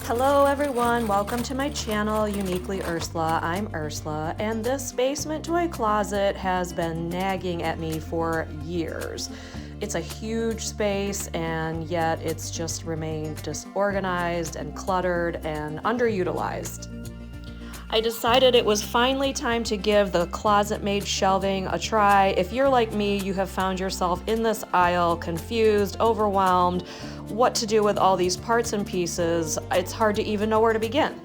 Hello everyone, welcome to my channel, Uniquely Ursula. I'm Ursula, and this basement toy closet has been nagging at me for years. It's a huge space, and yet it's just remained disorganized and cluttered and underutilized. I decided it was finally time to give the CLOSETMAID shelving a try. If you're like me, you have found yourself in this aisle, confused, overwhelmed, what to do with all these parts and pieces. It's hard to even know where to begin.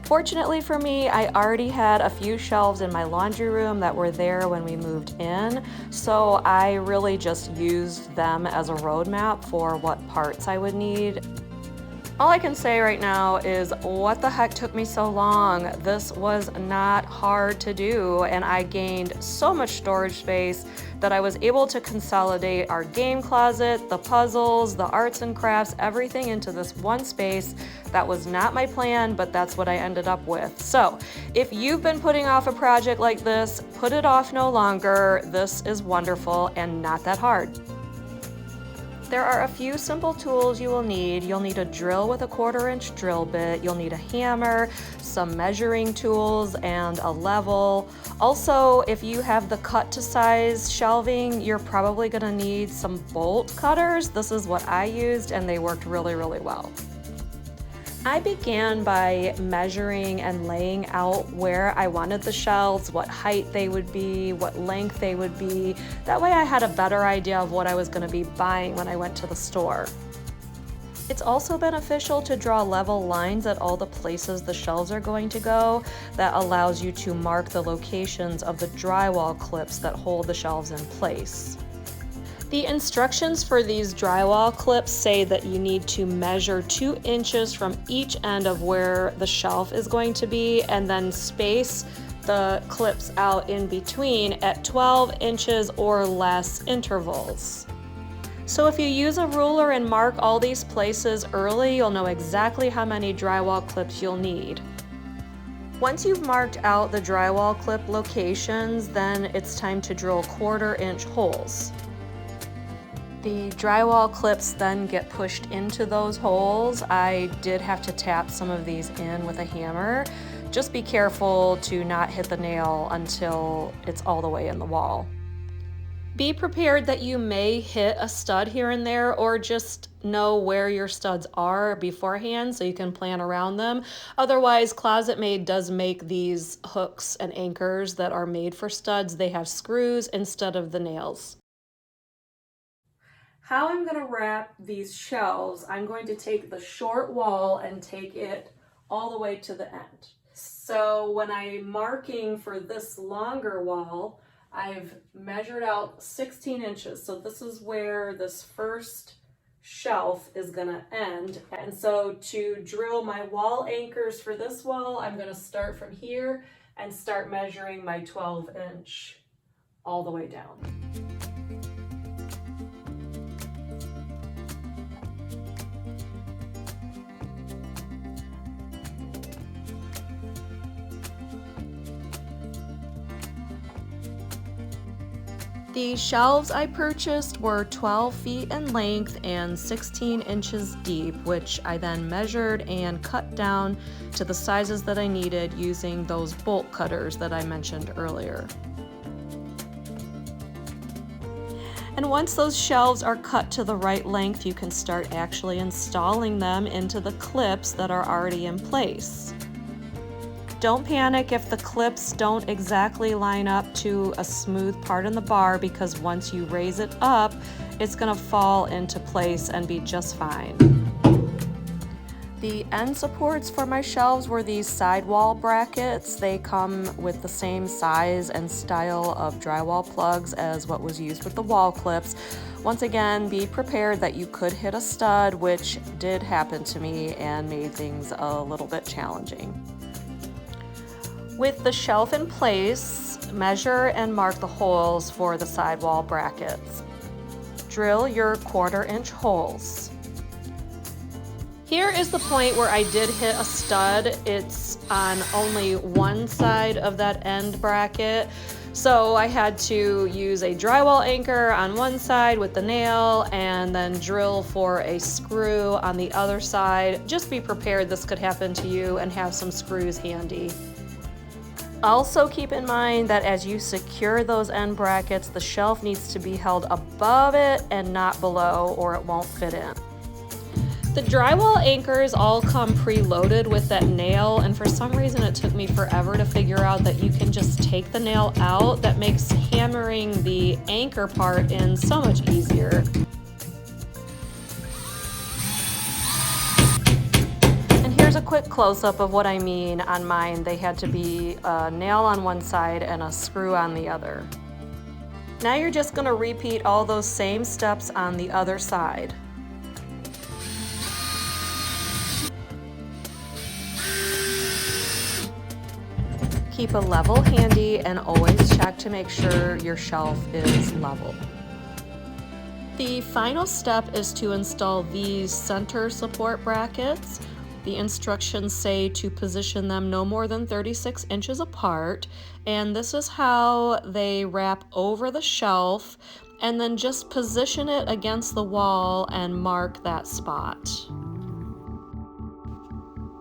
Fortunately for me, I already had a few shelves in my laundry room that were there when we moved in, so I really just used them as a roadmap for what parts I would need. All I can say right now is, what the heck took me so long? This was not hard to do, and I gained so much storage space that I was able to consolidate our game closet, the puzzles, the arts and crafts, everything into this one space. That was not my plan, but that's what I ended up with. So if you've been putting off a project like this, put it off no longer. This is wonderful and not that hard. There are a few simple tools you will need. You'll need a drill with a 1/4-inch drill bit. You'll need a hammer, some measuring tools, and a level. Also, if you have the cut to size shelving, you're probably gonna need some bolt cutters. This is what I used, and they worked really, really well. I began by measuring and laying out where I wanted the shelves, what height they would be, what length they would be. That way I had a better idea of what I was going to be buying when I went to the store. It's also beneficial to draw level lines at all the places the shelves are going to go. That allows you to mark the locations of the drywall clips that hold the shelves in place. The instructions for these drywall clips say that you need to measure 2 inches from each end of where the shelf is going to be, and then space the clips out in between at 12 inches or less intervals. So if you use a ruler and mark all these places early, you'll know exactly how many drywall clips you'll need. Once you've marked out the drywall clip locations, then it's time to drill 1/4-inch holes. The drywall clips then get pushed into those holes. I did have to tap some of these in with a hammer. Just be careful to not hit the nail until it's all the way in the wall. Be prepared that you may hit a stud here and there, or just know where your studs are beforehand so you can plan around them. Otherwise, CLOSETMAID does make these hooks and anchors that are made for studs. They have screws instead of the nails. How I'm going to wrap these shelves, I'm going to take the short wall and take it all the way to the end. So when I'm marking for this longer wall, I've measured out 16 inches. So this is where this first shelf is going to end. And so to drill my wall anchors for this wall, I'm going to start from here and start measuring my 12-inch all the way down. The shelves I purchased were 12 feet in length and 16 inches deep, which I then measured and cut down to the sizes that I needed using those bolt cutters that I mentioned earlier. And once those shelves are cut to the right length, you can start actually installing them into the clips that are already in place. Don't panic if the clips don't exactly line up to a smooth part in the bar, because once you raise it up, it's going to fall into place and be just fine. The end supports for my shelves were these sidewall brackets. They come with the same size and style of drywall plugs as what was used with the wall clips. Once again, be prepared that you could hit a stud, which did happen to me and made things a little bit challenging. With the shelf in place, measure and mark the holes for the sidewall brackets. Drill your 1/4-inch holes. Here is the point where I did hit a stud. It's on only one side of that end bracket. So I had to use a drywall anchor on one side with the nail and then drill for a screw on the other side. Just be prepared this could happen to you and have some screws handy. Also keep in mind that as you secure those end brackets, the shelf needs to be held above it and not below, or it won't fit in. The drywall anchors all come preloaded with that nail, and for some reason it took me forever to figure out that you can just take the nail out. That makes hammering the anchor part in so much easier. And here's a quick close-up of what I mean on mine. They had to be a nail on one side and a screw on the other. Now you're just going to repeat all those same steps on the other side. Keep a level handy and always check to make sure your shelf is level. The final step is to install these center support brackets. The instructions say to position them no more than 36 inches apart, and this is how they wrap over the shelf, and then just position it against the wall and mark that spot.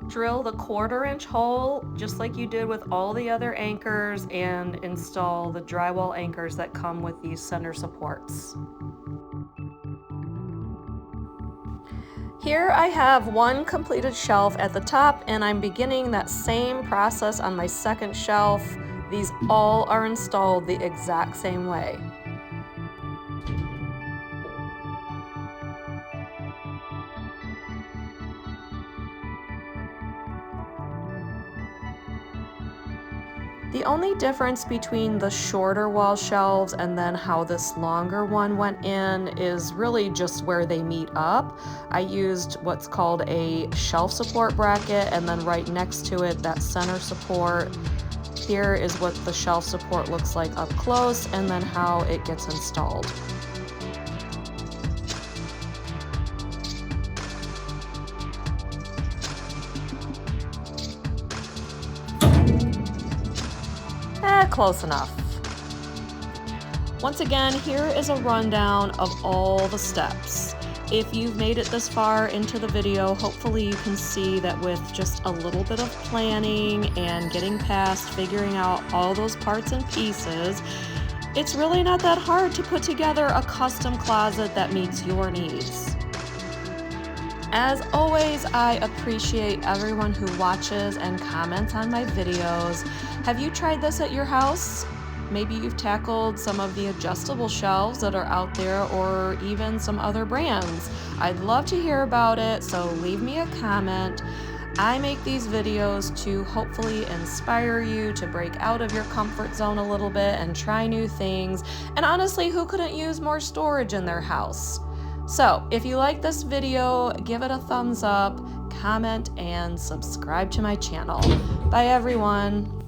Drill the 1/4-inch hole just like you did with all the other anchors and install the drywall anchors that come with these center supports. Here I have one completed shelf at the top, and I'm beginning that same process on my second shelf. These all are installed the exact same way. The only difference between the shorter wall shelves and then how this longer one went in is really just where they meet up. I used what's called a shelf support bracket, and then right next to it, that center support. Here is what the shelf support looks like up close, and then how it gets installed. Close enough. Once again, here is a rundown of all the steps. If you've made it this far into the video, hopefully you can see that with just a little bit of planning and getting past figuring out all those parts and pieces, it's really not that hard to put together a custom closet that meets your needs. As always, I appreciate everyone who watches and comments on my videos. Have you tried this at your house? Maybe you've tackled some of the adjustable shelves that are out there, or even some other brands. I'd love to hear about it, so leave me a comment. I make these videos to hopefully inspire you to break out of your comfort zone a little bit and try new things. And honestly, who couldn't use more storage in their house? So if you like this video, give it a thumbs up, comment, and subscribe to my channel. Bye everyone.